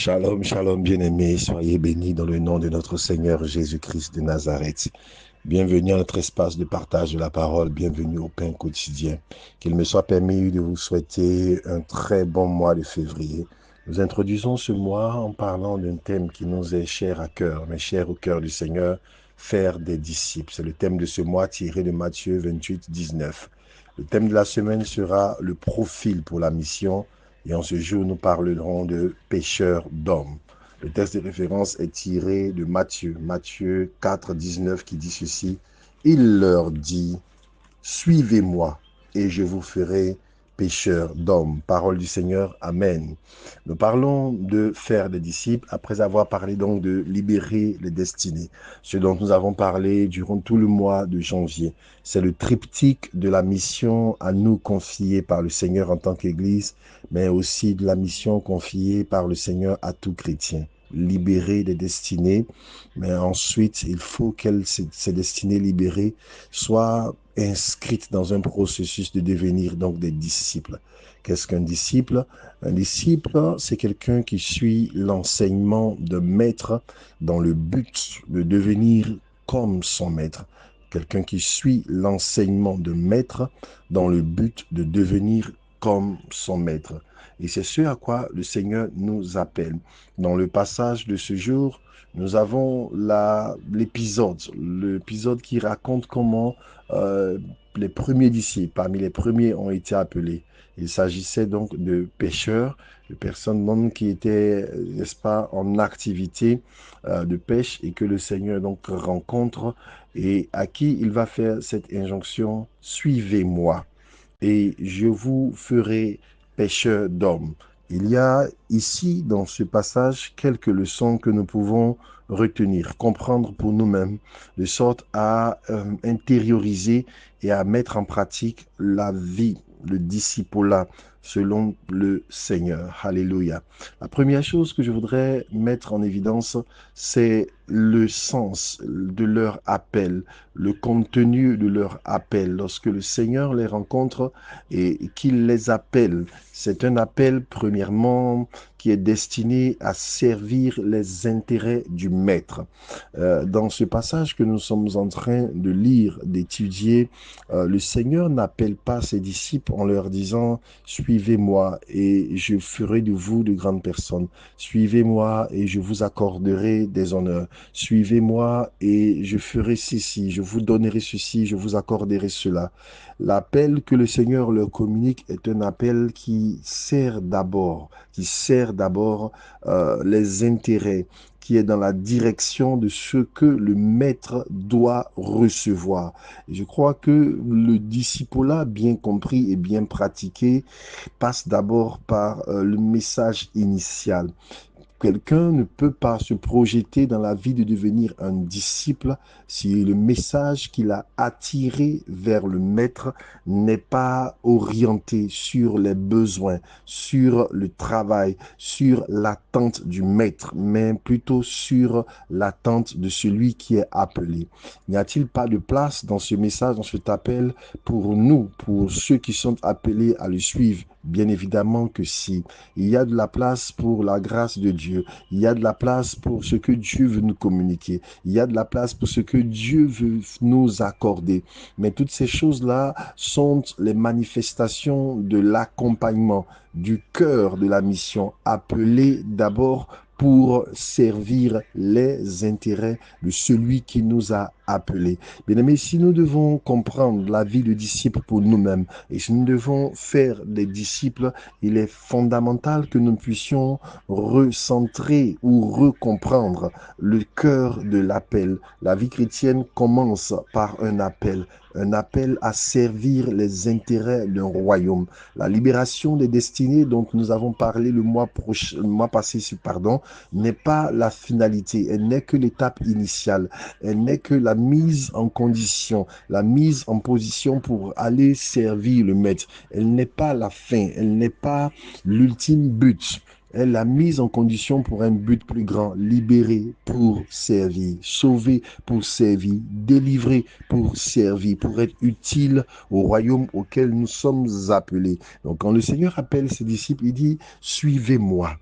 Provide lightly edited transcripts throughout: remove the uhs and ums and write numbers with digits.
Shalom, shalom, bien-aimés, soyez bénis dans le nom de notre Seigneur Jésus-Christ de Nazareth. Bienvenue à notre espace de partage de la parole, bienvenue au pain quotidien. Qu'il me soit permis de vous souhaiter un très bon mois de février. Nous introduisons ce mois en parlant d'un thème qui nous est cher à cœur, mais cher au cœur du Seigneur, faire des disciples. C'est le thème de ce mois tiré de Matthieu 28, 19. Le thème de la semaine sera le profil pour la mission. Et en ce jour, nous parlerons de pêcheurs d'hommes. Le texte de référence est tiré de Matthieu 4, 19, qui dit ceci. Il leur dit, suivez-moi et je vous ferai pêcheurs d'hommes. Parole du Seigneur, Amen. Nous parlons de faire des disciples après avoir parlé donc de libérer les destinées. Ce dont nous avons parlé durant tout le mois de janvier. C'est le triptyque de la mission à nous confiée par le Seigneur en tant qu'Église, mais aussi de la mission confiée par le Seigneur à tout chrétien. Libérer des destinées, mais ensuite, il faut que ces destinées libérées soient inscrites dans un processus de devenir donc des disciples. Qu'est-ce qu'un disciple? Un disciple, c'est quelqu'un qui suit l'enseignement de maître dans le but de devenir comme son maître. Quelqu'un qui suit l'enseignement de maître dans le but de devenir comme son maître. Et c'est ce à quoi le Seigneur nous appelle. Dans le passage de ce jour, nous avons l'épisode qui raconte comment les premiers disciples, parmi les premiers, ont été appelés. Il s'agissait donc de pêcheurs, de personnes donc qui étaient, n'est-ce pas, en activité de pêche et que le Seigneur donc rencontre et à qui il va faire cette injonction, suivez-moi et je vous ferai pêcheurs d'hommes. Il y a ici, dans ce passage, quelques leçons que nous pouvons retenir, comprendre pour nous-mêmes, de sorte à intérioriser et à mettre en pratique la vie, le discipulat, selon le Seigneur. Alléluia. La première chose que je voudrais mettre en évidence, c'est le sens de leur appel, le contenu de leur appel. Lorsque le Seigneur les rencontre et qu'il les appelle, c'est un appel premièrement qui est destiné à servir les intérêts du Maître. Dans ce passage que nous sommes en train de lire, d'étudier, le Seigneur n'appelle pas ses disciples en leur disant « Suivez-moi et je ferai de vous de grandes personnes. Suivez-moi et je vous accorderai des honneurs. Suivez-moi et je ferai ceci, je vous donnerai ceci, je vous accorderai cela. » L'appel que le Seigneur leur communique est un appel qui sert d'abord les intérêts, qui est dans la direction de ce que le maître doit recevoir. Et je crois que le discipulat bien compris et bien pratiqué passe d'abord par le message initial. Quelqu'un ne peut pas se projeter dans la vie de devenir un disciple si le message qu'il a attiré vers le maître n'est pas orienté sur les besoins, sur le travail, sur l'attente du maître, mais plutôt sur l'attente de celui qui est appelé. N'y a-t-il pas de place dans ce message, dans cet appel pour nous, pour ceux qui sont appelés à le suivre? Bien évidemment que si. Il y a de la place pour la grâce de Dieu. Il y a de la place pour ce que Dieu veut nous communiquer. Il y a de la place pour ce que Dieu veut nous accorder. Mais toutes ces choses-là sont les manifestations de l'accompagnement, du cœur de la mission, appelée d'abord pour servir les intérêts de celui qui nous a appelés. Bien-aimés, si nous devons comprendre la vie de disciple pour nous-mêmes et si nous devons faire des disciples, il est fondamental que nous puissions recentrer ou recomprendre le cœur de l'appel. La vie chrétienne commence par un appel à servir les intérêts d'un royaume. La libération des destinées dont nous avons parlé le mois passé, n'est pas la finalité, elle n'est que l'étape initiale, elle n'est que la mise en condition, la mise en position pour aller servir le maître. Elle n'est pas la fin, elle n'est pas l'ultime but. Elle l'a mise en condition pour un but plus grand, libérer pour servir, sauver pour servir, délivrer pour servir, pour être utile au royaume auquel nous sommes appelés. Donc quand le Seigneur appelle ses disciples, il dit, suivez-moi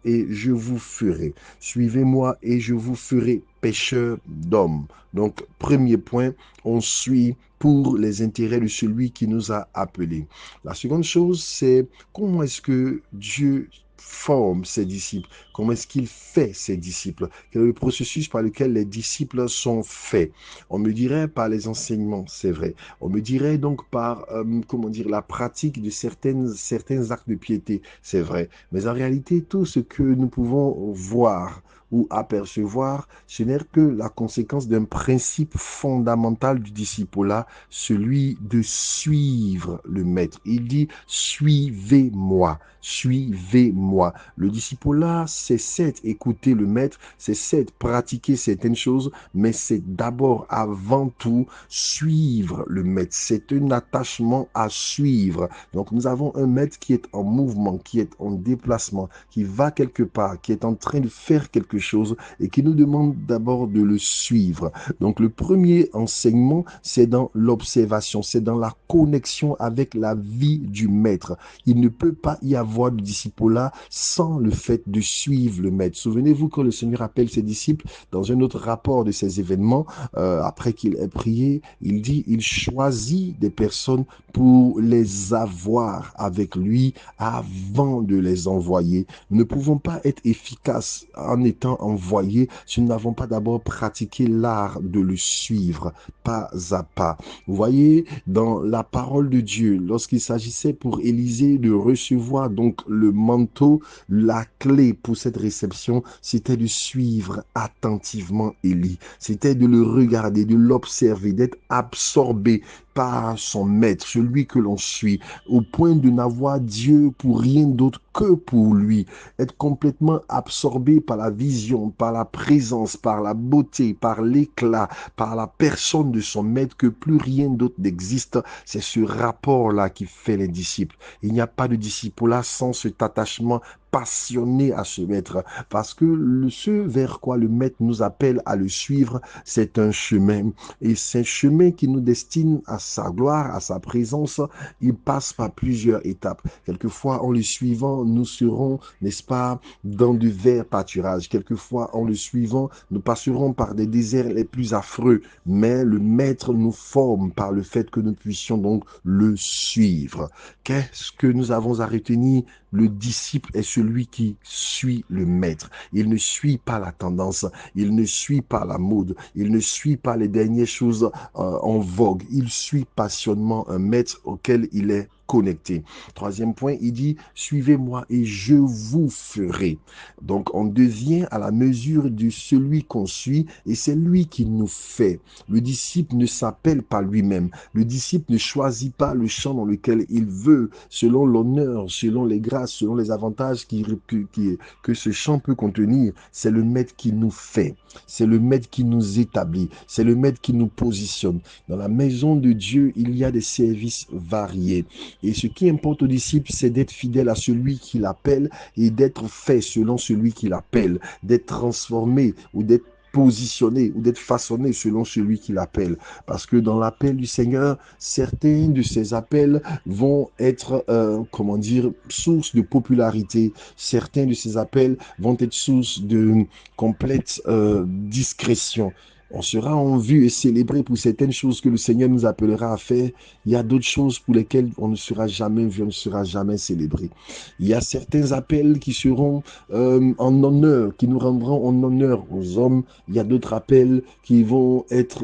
et je vous ferai. Suivez-moi et je vous ferai pêcheurs d'hommes. Donc premier point, on suit pour les intérêts de celui qui nous a appelés. La seconde chose, c'est comment est-ce que Dieu forme ses disciples, comment est-ce qu'il fait ses disciples, quel est le processus par lequel les disciples sont faits. On me dirait par les enseignements, c'est vrai. On me dirait donc par, comment dire, la pratique de certains actes de piété, c'est vrai. Mais en réalité, tout ce que nous pouvons voir ou apercevoir, ce n'est que la conséquence d'un principe fondamental du disciple-là, celui de suivre le maître. Il dit, suivez-moi, suivez-moi. Le disciple-là, c'est certes écouter le maître, c'est certes pratiquer certaines choses, mais c'est d'abord, avant tout, suivre le maître. C'est un attachement à suivre. Donc, nous avons un maître qui est en mouvement, qui est en déplacement, qui va quelque part, qui est en train de faire quelque chose et qui nous demande d'abord de le suivre. Donc, le premier enseignement, c'est dans l'observation, c'est dans la connexion avec la vie du maître. Il ne peut pas y avoir de disciple-là sans le fait de suivre le maître. Souvenez-vous quand le Seigneur appelle ses disciples dans un autre rapport de ces événements, après qu'il ait prié, il dit, il choisit des personnes pour les avoir avec lui avant de les envoyer. Nous ne pouvons pas être efficaces en étant envoyés si nous n'avons pas d'abord pratiqué l'art de le suivre pas à pas. Vous voyez, dans la parole de Dieu, lorsqu'il s'agissait pour Élisée de recevoir donc le manteau, la clé pour cette réception, c'était de suivre attentivement Élie. C'était de le regarder, de l'observer, d'être absorbé par son maître, celui que l'on suit, au point de n'avoir Dieu pour rien d'autre que pour lui, être complètement absorbé par la vision, par la présence, par la beauté, par l'éclat, par la personne de son maître, que plus rien d'autre n'existe. C'est ce rapport-là qui fait les disciples. Il n'y a pas de disciple-là sans cet attachement passionné à ce maître, parce que ce vers quoi le maître nous appelle à le suivre, c'est un chemin, et c'est un chemin qui nous destine à sa gloire, à sa présence. Il passe par plusieurs étapes. Quelquefois, en le suivant, nous serons, n'est-ce pas, dans de verts pâturages. Quelquefois, en le suivant, nous passerons par des déserts les plus affreux, mais le maître nous forme par le fait que nous puissions donc le suivre. Qu'est-ce que nous avons à retenir? Le disciple est celui qui suit le maître. Il ne suit pas la tendance, il ne suit pas la mode, il ne suit pas les dernières choses en vogue. Il suit passionnément un maître auquel il est connecté. Troisième point, il dit, suivez-moi et je vous ferai. Donc, on devient à la mesure de celui qu'on suit et c'est lui qui nous fait. Le disciple ne s'appelle pas lui-même. Le disciple ne choisit pas le champ dans lequel il veut, selon l'honneur, selon les grâces, selon les avantages que ce champ peut contenir. C'est le maître qui nous fait. C'est le maître qui nous établit. C'est le maître qui nous positionne. Dans la maison de Dieu, il y a des services variés. Et ce qui importe aux disciples, c'est d'être fidèle à celui qui l'appelle et d'être fait selon celui qui l'appelle, d'être transformé ou d'être positionné ou d'être façonné selon celui qui l'appelle. Parce que dans l'appel du Seigneur, certains de ces appels vont être, comment dire, source de popularité. Certains de ces appels vont être source de complète discrétion. On sera en vue et célébré pour certaines choses que le Seigneur nous appellera à faire. Il y a d'autres choses pour lesquelles on ne sera jamais vu, on ne sera jamais célébré. Il y a certains appels qui seront en honneur, qui nous rendront en honneur aux hommes. Il y a d'autres appels qui vont être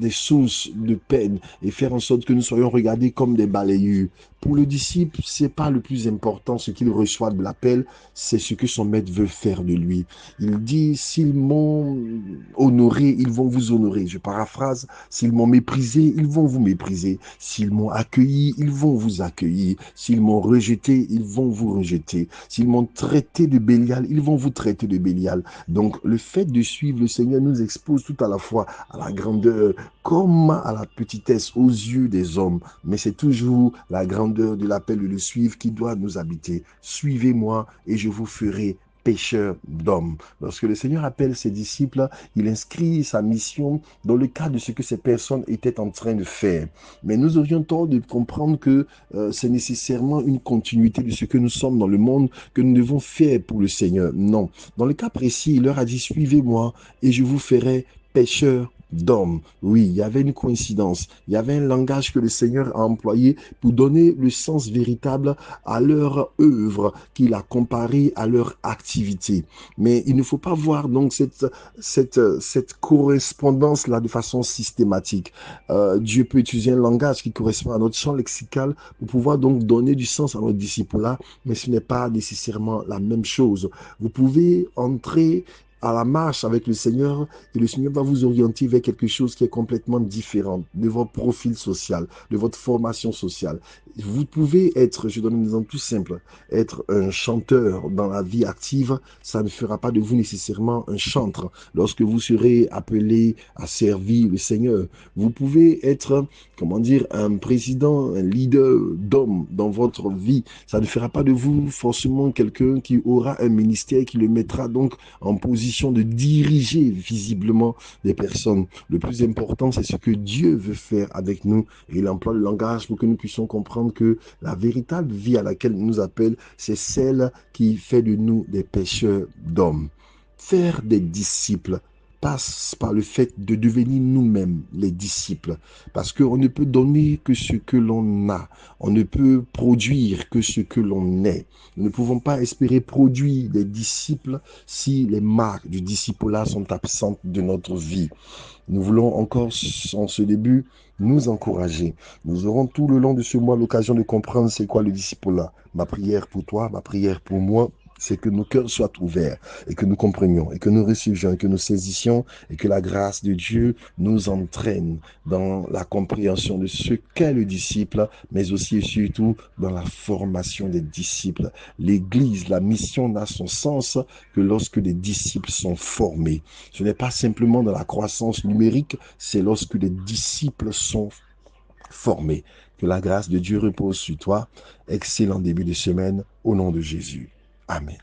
des sources de peine et faire en sorte que nous soyons regardés comme des balayures. Pour le disciple, c'est pas le plus important ce qu'il reçoit de l'appel, c'est ce que son maître veut faire de lui. Il dit, s'ils m'ont honoré, ils vont vous honorer. Je paraphrase, s'ils m'ont méprisé, ils vont vous mépriser. S'ils m'ont accueilli, ils vont vous accueillir. S'ils m'ont rejeté, ils vont vous rejeter. S'ils m'ont traité de Bélial, ils vont vous traiter de Bélial. Donc, le fait de suivre le Seigneur nous expose tout à la fois à la grandeur comme à la petitesse aux yeux des hommes. Mais c'est toujours la grandeur grandeur de l'appel de le suivre qui doit nous habiter. Suivez-moi et je vous ferai pécheurs d'hommes. Lorsque le Seigneur appelle ses disciples, il inscrit sa mission dans le cadre de ce que ces personnes étaient en train de faire. Mais nous aurions tort de comprendre que c'est nécessairement une continuité de ce que nous sommes dans le monde que nous devons faire pour le Seigneur. Non. Dans le cas précis, il leur a dit, suivez-moi et je vous ferai pécheurs d'hommes. Oui, il y avait une coïncidence. Il y avait un langage que le Seigneur a employé pour donner le sens véritable à leur œuvre, qu'il a comparé à leur activité. Mais il ne faut pas voir donc cette correspondance-là de façon systématique. Dieu peut utiliser un langage qui correspond à notre champ lexical pour pouvoir donc donner du sens à notre disciple-là, mais ce n'est pas nécessairement la même chose. Vous pouvez entrer à la marche avec le Seigneur et le Seigneur va vous orienter vers quelque chose qui est complètement différent de votre profil social, de votre formation sociale. Vous pouvez être, je donne un exemple tout simple, être un chanteur dans la vie active, ça ne fera pas de vous nécessairement un chantre lorsque vous serez appelé à servir le Seigneur. Vous pouvez être, comment dire, un président, un leader d'homme dans votre vie, ça ne fera pas de vous forcément quelqu'un qui aura un ministère qui le mettra donc en position de diriger visiblement des personnes. Le plus important, c'est ce que Dieu veut faire avec nous. Et il emploie le langage pour que nous puissions comprendre que la véritable vie à laquelle il nous appelle, c'est celle qui fait de nous des pécheurs d'hommes. Faire des disciples passe par le fait de devenir nous-mêmes les disciples. Parce qu'on ne peut donner que ce que l'on a. On ne peut produire que ce que l'on est. Nous ne pouvons pas espérer produire des disciples si les marques du disciple-là sont absentes de notre vie. Nous voulons encore, en ce début, nous encourager. Nous aurons tout le long de ce mois l'occasion de comprendre c'est quoi le disciple-là. Ma prière pour toi, ma prière pour moi, c'est que nos cœurs soient ouverts et que nous comprenions et que nous recevions et que nous saisissions et que la grâce de Dieu nous entraîne dans la compréhension de ce qu'est le disciple, mais aussi et surtout dans la formation des disciples. L'Église, la mission n'a son sens que lorsque des disciples sont formés. Ce n'est pas simplement dans la croissance numérique, c'est lorsque des disciples sont formés. Que la grâce de Dieu repose sur toi. Excellent début de semaine au nom de Jésus. Amen.